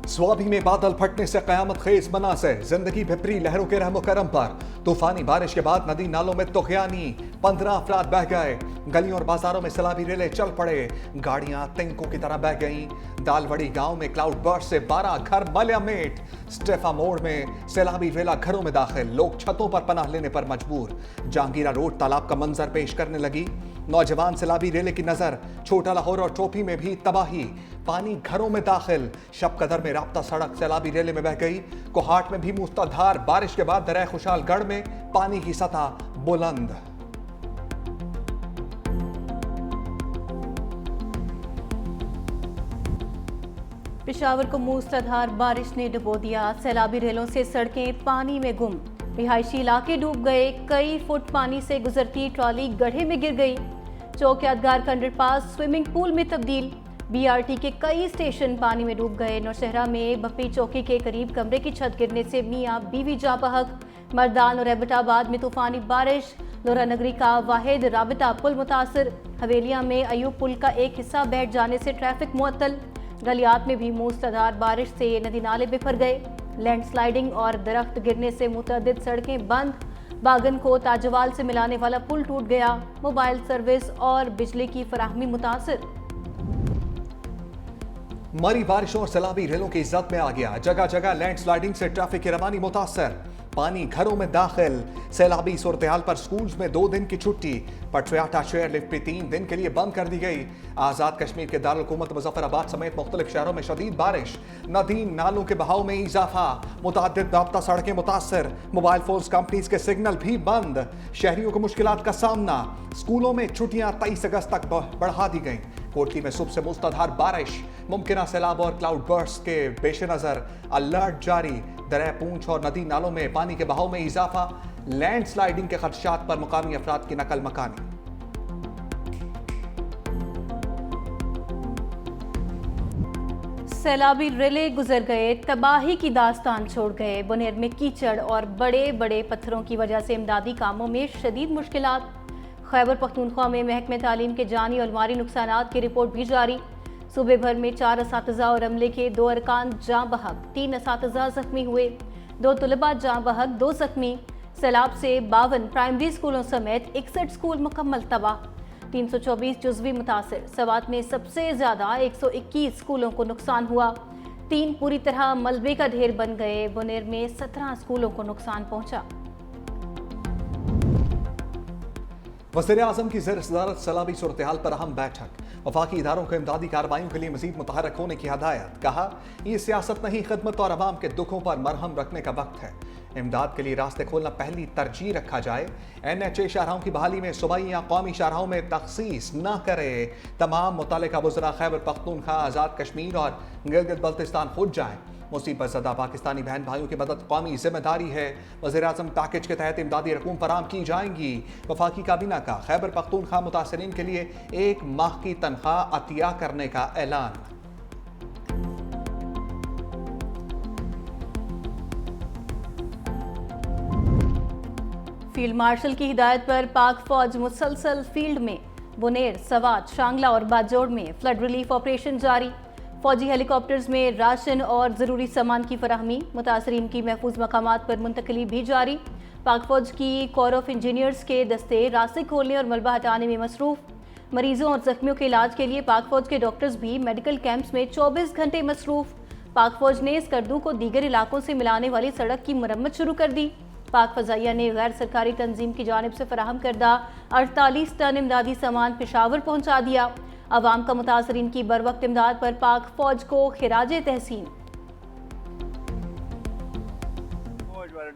स्वाबी में बादल फटने से कयामत खेज मनाज़िर, जिंदगी भिपरी लहरों के रहमो करम पर। तूफानी बारिश के बाद नदी नालों में तुग़यानी, 15 अफराद बह गए। गलियों और बाजारों में सैलाबी रेले चल पड़े, गाड़ियां तिनकों की तरह बह गईं। दालवड़ी गांव में क्लाउड बर्स्ट से 12 घर मलयामेट। स्टेफा मोड़ में सैलाबी रेला घरों में दाखिल, लोग छतों पर पनाह लेने पर मजबूर। जहांगीरा रोड तालाब का मंजर पेश करने लगी। नौजवान सैलाबी रेले की नजर, छोटा लाहौर और टोपी में भी तबाही। पानी घरों में दाखिल, शबकदर में राब्ता सड़क सैलाबी रेले में बह गई। कोहाट में भी मूसलाधार बारिश के बाद दरिया खुशालगढ़ में पानी की सतह बुलंद। पेशावर को मूसलाधार बारिश ने डुबो दिया, सैलाबी रेलों से सड़कें पानी में गुम। रिहायशी इलाके डूब गए, कई फुट पानी से गुजरती ट्रॉली गड्ढे में गिर गई। चौक यादगार का अंडरपास स्विमिंग पूल में तब्दील। बीआरटी के कई स्टेशन पानी में डूब गए। नौशहरा में बप्पी चौकी के करीब कमरे की छत गिरने से मियां बीवी जाँ बहक। मर्दान और एबटाबाद में तूफानी बारिश, लोरा नगरी का वाहिद राबिता पुल मुतासर। हवेलिया में अयूब पुल का एक हिस्सा बैठ जाने से ट्रैफिक मुअत्तल। गलियात में भी मूसलाधार बारिश से नदी नाले बिफर गए। लैंडस्लाइडिंग और दरख्त गिरने से मुतअद्दिद सड़कें बंद। बागन को ताजवाल से मिलाने वाला पुल टूट गया। मोबाइल सर्विस और बिजली की फराहमी मुतासर। मरी बारिशों और सैलाबी रेलों की इज्जत में आ गया, जगह जगह लैंडस्लाइडिंग से ट्रैफिक की रवानी मुतासर। पानी घरों में दाखिल, सैलाबी सूरत-ए-हाल पर स्कूल्स में 2 दिन की छुट्टी। पटरियाटा शेयर लिफ्ट भी 3 दिन के लिए बंद कर दी गई। आजाद कश्मीर के दारुल हुकूमत मुजफ्फराबाद समेत मुख्तलिफ शहरों में शदीद बारिश, नदी नालों के बहाव में इजाफा, मुतअद्दिद राब्ता सड़कें मुतासर। मोबाइल फोन कंपनीज के सिग्नल भी बंद, शहरियों को मुश्किलात का सामना। स्कूलों में छुट्टियां 23 अगस्त तक बढ़ा दी गईं। कोटली में सुबह से मूसलाधार बारिश, मुमकिन सैलाब और क्लाउड बर्स्ट के पेश नजर अलर्ट जारी। दरिया पूंछ और नदी नालों में पानी के बहाव में इजाफा, लैंडस्लाइडिंग के खदशात पर मुकामी अफराद की नकल मकानी। सैलाबी रेले गुजर गए, तबाही की दास्तान छोड़ गए। बुनेर में कीचड़ और बड़े बड़े पत्थरों की वजह से इमदादी कामों में शदीद मुश्किलात। खैबर पख्तूनख्वा में महकमे तालीम के जानी और माली नुकसानात की रिपोर्ट भी जारी। सूबे भर में 4 असातिज़ा और अमले के 2 अरकान जाँ बहक, 3 असातिज़ा जख्मी हुए, 2 तलबा जाँ बहक, 2 जख्मी। सैलाब से 52 प्राइमरी स्कूलों समेत 61 स्कूल मुकम्मल तबाह, 324 जुज़वी मुतासिर। सवात में सबसे ज़्यादा 121 स्कूलों को नुकसान हुआ, 3 पूरी तरह मलबे का ढेर बन गए। बुनेर में 17 स्कूलों को नुकसान पहुँचा। वज़ीर आज़म की ज़ेर सदारत सैलाबी सूरत-ए-हाल पर अहम बैठक। वफाकी इदारों को इमदादी कार्रवाइयों के लिए मज़ीद मुतहरक होने की हदायत। कहा, ये सियासत नहीं, खिदमत और अवाम के दुखों पर मरहम रखने का वक्त है। इमदाद के लिए रास्ते खोलना पहली तरजीह रखा जाए। NHA शाहराहों की बहाली में सूबाई या कौमी शाहराहों में तखसीस न करे। तमाम मुतल्लिका वज़रा खैबर पख्तूनख्वा, आज़ाद कश्मीर और गिलगित बल्तिस्तान खुद जाएँ। मुसीबत ज़दा पाकिस्तानी बहन भाइयों की मदद कौमी जिम्मेदारी है। वज़ीर आज़म पैकेज के तहत इमदादी रकूम फराम की जाएंगी। वफाकी काबीना का खैबर पख्तूनख्वा मुतासरीन के लिए 1 माह की तनख्वाह अतिया करने का ऐलान। फील्ड मार्शल की हिदायत पर पाक फौज मुसलसल फील्ड में। बुनेर, सवात, शांगला और बाजोड़ में फ्लड रिलीफ ऑपरेशन जारी। फौजी हेलीकॉप्टर्स में राशन और ज़रूरी सामान की फराहमी, मुतासरीन की महफूज मकामात पर मुंतकली भी जारी। पाक फौज की कोर ऑफ इंजीनियर्स के दस्ते रास्ते खोलने और मलबा हटाने में मसरूफ़। मरीजों और जख्मियों के इलाज के लिए पाक फौज के डॉक्टर्स भी मेडिकल कैंप्स में 24 घंटे मसरूफ़। पाक फौज ने स्कर्दू को दीगर इलाकों से मिलाने वाली सड़क की मरम्मत शुरू कर दी। पाक फ़ज़ाइया ने गैर सरकारी तंजीम की जानिब से फराहम करदा 48 टन इमदादी सामान पेशावर पहुँचा दिया। अवाम का मुतासरीन की बर वक्त इमदाद पर पाक फौज को खिराजे तहसीन।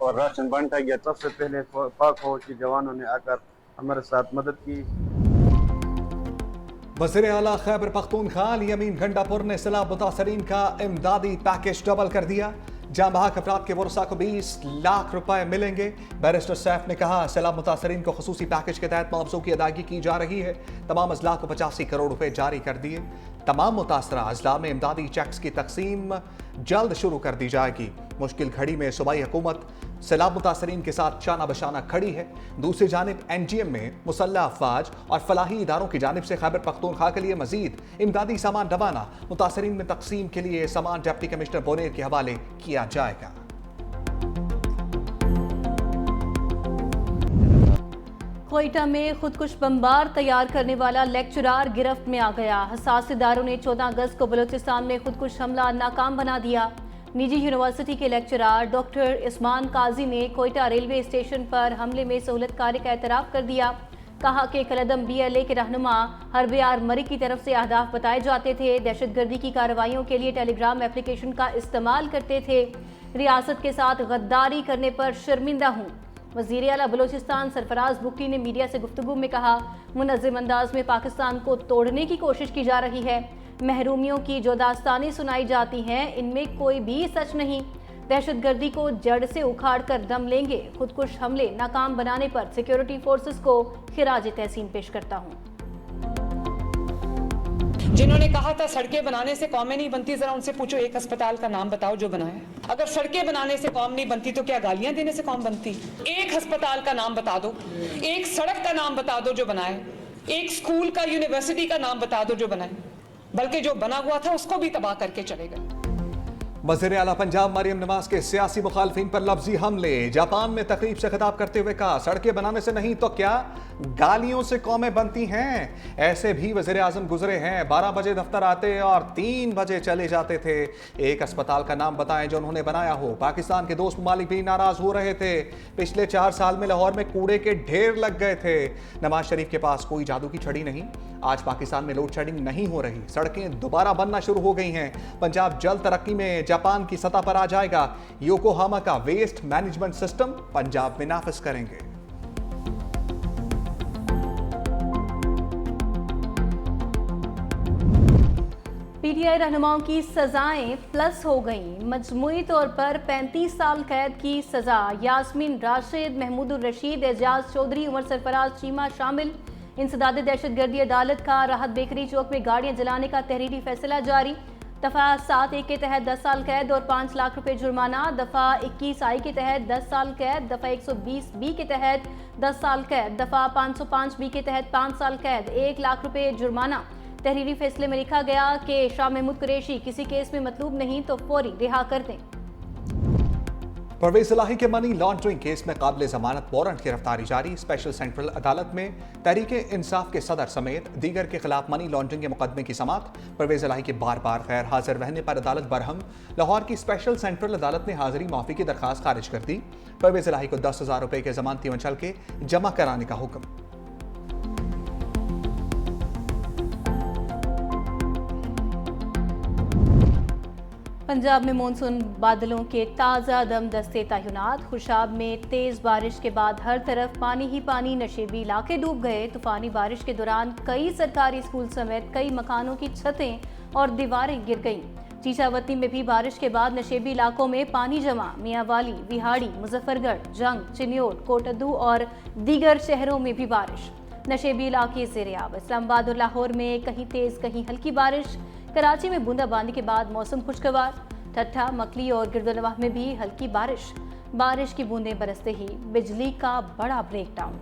और राशन बांटा गया। सबसे पहले पाक फौज के जवानों ने आकर हमारे साथ मदद की। वज़ीर आला खैबर पख्तूनख्वा अली अमीन गंडापुर ने सैलाब मुतासरीन का इमदादी पैकेज डबल कर दिया। जहां बहाक अफराद के वरसा को 20 लाख रुपए मिलेंगे। बैरिस्टर सैफ ने कहा सैलाब मुतासरीन को खसूसी पैकेज के तहत मुआवजों की अदायगी की जा रही है। तमाम अजला को 85 करोड़ रुपए जारी कर दिए। तमाम मुतासरा अजला में इमदादी चेक्स की तकसीम जल्द शुरू कर दी जाएगी। मुश्किल घड़ी में सूबाई हुकूमत सैलाब मुतासरीन के साथ शाना बशाना खड़ी है। दूसरी जानिब NGM में मुसल्लह अफवाज और फलाही इदारों की जानिब से खैबर पख्तूनख्वा के लिए मजीद इमदादी सामान रवाना। मुतासरीन में तकसीम के लिए सामान डिप्टी कमिश्नर बोनेर के हवाले किया जाएगा। कोयटा में खुदकुश बम्बार तैयार करने वाला लेक्चरार गिरफ्त में आ गया। हसास इदारों ने 14 अगस्त को बलूचिस्तान में खुदकुश हमला नाकाम बना दिया। निजी यूनिवर्सिटी के लेक्चरार डॉक्टर इस्मान काजी ने कोयटा रेलवे स्टेशन पर हमले में सहूलतकारी का एतराफ़ कर दिया। कहा कि कलदम BLA के रहनुमा हरबियार मरी की तरफ से अहदाफ बताए जाते थे। दहशतगर्दी की कार्रवाइयों के लिए टेलीग्राम एप्लीकेशन का इस्तेमाल करते थे। रियासत के साथ गद्दारी करने पर शर्मिंदा हूँ। वज़ीर आला बलूचिस्तान सरफराज बुगटी ने मीडिया से गुफ्तगू में कहा मुनज़्ज़म अंदाज में पाकिस्तान को तोड़ने की कोशिश की जा रही है। महरूमियों की जो दास्तानें सुनाई जाती हैं इनमें कोई भी सच नहीं। दहशतगर्दी को जड़ से उखाड़ कर दम लेंगे। खुदकुश हमले नाकाम बनाने पर सिक्योरिटी फोर्सेस को खिराज तहसीन पेश करता हूँ। जिन्होंने कहा था सड़कें बनाने से कौमें नहीं बनती, जरा उनसे पूछो एक अस्पताल का नाम बताओ जो बनाए। अगर सड़कें बनाने से कौम नहीं बनती तो क्या गालियां देने से कौम बनती? एक अस्पताल का नाम बता दो, एक सड़क का नाम बता दो जो बनाए, एक स्कूल का यूनिवर्सिटी का नाम बता दो जो बनाए, बल्कि जो बना हुआ था उसको भी तबाह करके चले गए। वज़ीर आला पंजाब मरियम नवाज के सियासी मुखालफिन पर लफ्जी हमले। जापान में तकरीब से खिताब करते हुए कहा सड़कें बनाने से नहीं तो क्या गालियों से कौमें बनती हैं। ऐसे भी वज़ीर आज़म गुजरे हैं, 12 बजे दफ्तर आते और 3 बजे चले जाते थे। एक अस्पताल का नाम बताएं जो उन्होंने बनाया हो। पाकिस्तान के दोस्त ममालिक भी नाराज हो रहे थे। पिछले 4 साल में लाहौर में कूड़े के ढेर लग गए थे। नवाज शरीफ के पास कोई जादू की छड़ी नहीं। आज पाकिस्तान में लोड शेडिंग नहीं हो रही, सड़कें दोबारा बनना शुरू हो गई हैं। पंजाब जल्द तरक्की में जापान की सतह पर आ जाएगा। योकोहामा का वेस्ट मैनेजमेंट सिस्टम पंजाब में नाफिज करेंगे। PTI रहनुमाओं की सजाएं प्लस हो गईं। मजमूई तौर पर 35 साल कैद की सजा। यास्मीन राशिद, महमूदुर रशीद, एजाज चौधरी, उमर सरफराज चीमा शामिल। इंसदाद दहशतगर्दी अदालत का राहत बेकरी चौक में गाड़ियां जलाने का तहरीरी फैसला जारी। दफ़ा 7(1) के तहत 10 साल कैद और 5 लाख रुपए जुर्माना। दफ़ा 21(I) के तहत 10 साल कैद। दफ़ा 120(B) के तहत 10 साल कैद। दफ़ा 505(B) के तहत 5 साल कैद, 1 लाख रुपए जुर्माना। तहरीरी फैसले में लिखा गया कि शाह महमूद कुरैशी किसी केस में मतलूब नहीं तो फौरी रिहा कर दें। परवेज इलाही के मनी लॉन्ड्रिंग केस में काबिल जमानत वारंट गिरफ्तारी जारी। स्पेशल सेंट्रल अदालत में तहरीके इंसाफ के सदर समेत दीगर के खिलाफ मनी लॉन्ड्रिंग के मुकदमे की समाअत। परवेज इलाही के बार बार गैर हाजिर रहने पर अदालत बरहम। लाहौर की स्पेशल सेंट्रल अदालत ने हाजिरी माफी की दरखास्त खारिज कर दी। परवेज इलाही को 10,000 रुपए के जमानती मंशल के जमा कराने का हुक्म। पंजाब में मानसून बादलों के ताज़ा दम दस्ते तैनात। खुशाब में तेज़ बारिश के बाद हर तरफ पानी ही पानी, नशेबी इलाके डूब गए। तूफानी बारिश के दौरान कई सरकारी स्कूल समेत कई मकानों की छतें और दीवारें गिर गईं। चीचावती में भी बारिश के बाद नशेबी इलाकों में पानी जमा। मियांवाली, विहाड़ी, मुजफ्फरगढ़, जंग, चिन्योट, कोटद्दू और दीगर शहरों में भी बारिश। नशेबी इलाके ज़ेर-ए-आब। इस्लामाबाद और लाहौर में कहीं तेज़ कहीं हल्की बारिश। कराची में बूंदाबांदी के बाद मौसम खुशगवार। ठट्ठा, मकली और गिरदोनवाह में भी हल्की बारिश। बारिश की बूंदें बरसते ही बिजली का बड़ा ब्रेकडाउन।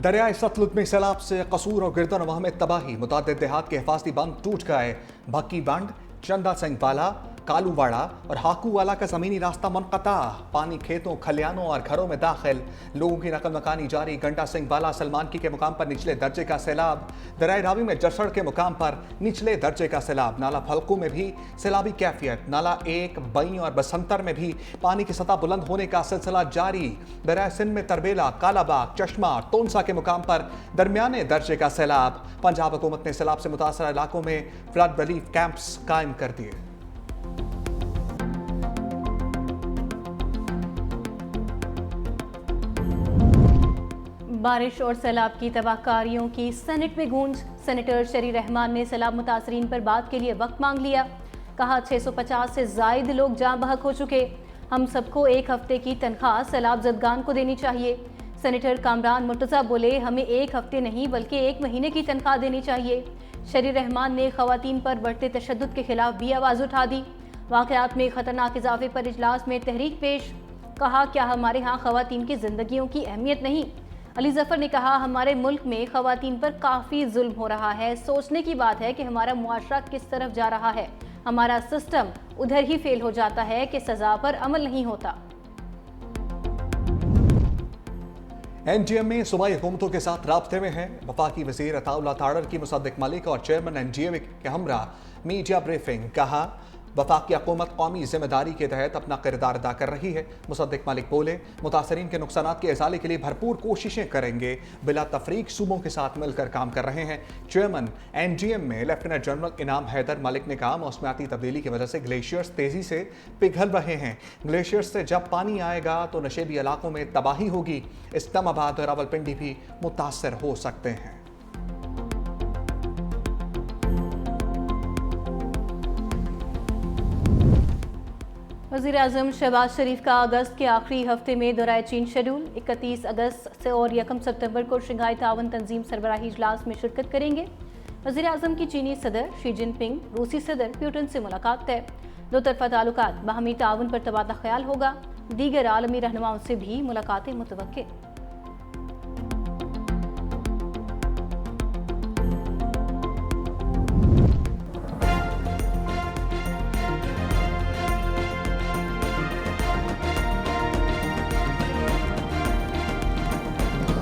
दरियाए सतलुज में सैलाब से कसूर और गिरदोनवाह में तबाही। मुतादिद देहात के हिफाजती बंद टूट गए। भक्की बंड, चंदा सिंह वाला, कालूवाड़ा और हाकूवाला का ज़मीनी रास्ता मुनक़ता। पानी खेतों, खलियानों और घरों में दाखिल। लोगों की नकल मकानी जारी। गंडा सिंह वाला, सलमान की के मुकाम पर निचले दर्जे का सैलाब। दरियाए रावी में जसड़ के मुकाम पर निचले दर्जे का सैलाब। नाला फलकू में भी सैलाबी कैफियत। नाला 1, बई और बसंतर में भी पानी की सतह बुलंद होने का सिलसिला जारी। दरियाए सिंध में तरबेला, कालाबाग, चश्मा, टोनसा के मुकाम पर दरमियाने दर्जे का सैलाब। पंजाब हुकूमत ने सैलाब से मुतासर इलाकों में फ्लड रिलीफ कैंप्स कायम कर दिए। बारिश और सैलाब की तबाहकारियों की सेनेट में गूंज। सेनेटर शरी रहमान ने सैलाब मुतासरीन पर बात के लिए वक्त मांग लिया। कहा 650 से जायद लोग जाँ बहक हो चुके। हम सबको 1 हफ्ते की तनख्वाह सैलाब जदगान को देनी चाहिए। सेनेटर कामरान मुर्तज़ा बोले हमें 1 हफ्ते नहीं बल्कि 1 महीने की तनख्वाह देनी चाहिए। शरी रहमान ने खवातीन पर बढ़ते तशद्दुद के खिलाफ भी आवाज़ उठा दी। वाक़यात में खतरनाक इजाफे पर इजलास में तहरीक पेश। कहा क्या हमारे यहाँ खवातीन की जिंदगियों की अहमियत नहीं। अली जफर ने कहा हमारे मुल्क में खवातीन पर काफ़ी जुल्म हो रहा है। सोचने की बात है कि हमारा मुआशरा किस तरफ जा रहा है। हमारा सिस्टम उधर ही फेल हो जाता है कि सजा पर अमल नहीं होता। एनजीएम में सूबाई हुकूमतों के साथ राब्ते में है। वफाकी वज़ीर अताउल्लाह ताड़र की मुसद्दिक मलिक और चेयरमैन एनजीएम के हमरा मीडिया ब्रीफिंग। कहा वफाकी हुकूमत कौमी जिम्मेदारी के तहत अपना किरदार अदा कर रही है। मुसद्दिक मलिक बोले मुतासरीन के नुकसानात के इज़ाले के लिए भरपूर कोशिशें करेंगे। बिला तफरीक सूबों के साथ मिलकर काम कर रहे हैं। चेयरमैन एनजीएम में लेफ्टिनेंट जनरल इनाम हैदर मलिक ने कहा मौसमियाती तब्दीली की वजह से ग्लेशियर्स तेजी से पिघल रहे हैं। ग्लेशियर्स से जब पानी आएगा तो नशेबी इलाकों में तबाही होगी। इस्लामाबाद और रावलपिंडी भी मुतासर हो सकते हैं। वज़ीर-ए-आज़म शहबाज शरीफ का अगस्त के आखिरी हफ्ते में दौरा चीन शेड्यूल। 31 अगस्त से और 1 सितंबर को शंघाई तावन तंजीम सरबराही इजलास में शिरकत करेंगे। वज़ीर-ए-आज़म की चीनी सदर शी जिनपिंग, रूसी सदर पुतिन से मुलाकात तय। दो तरफ़ा ताल्लुकात, बाहमी ताउन पर तबादला ख्याल होगा। दीगर आलमी रहनुमाओं से भी मुलाकातें मुतवक्किल।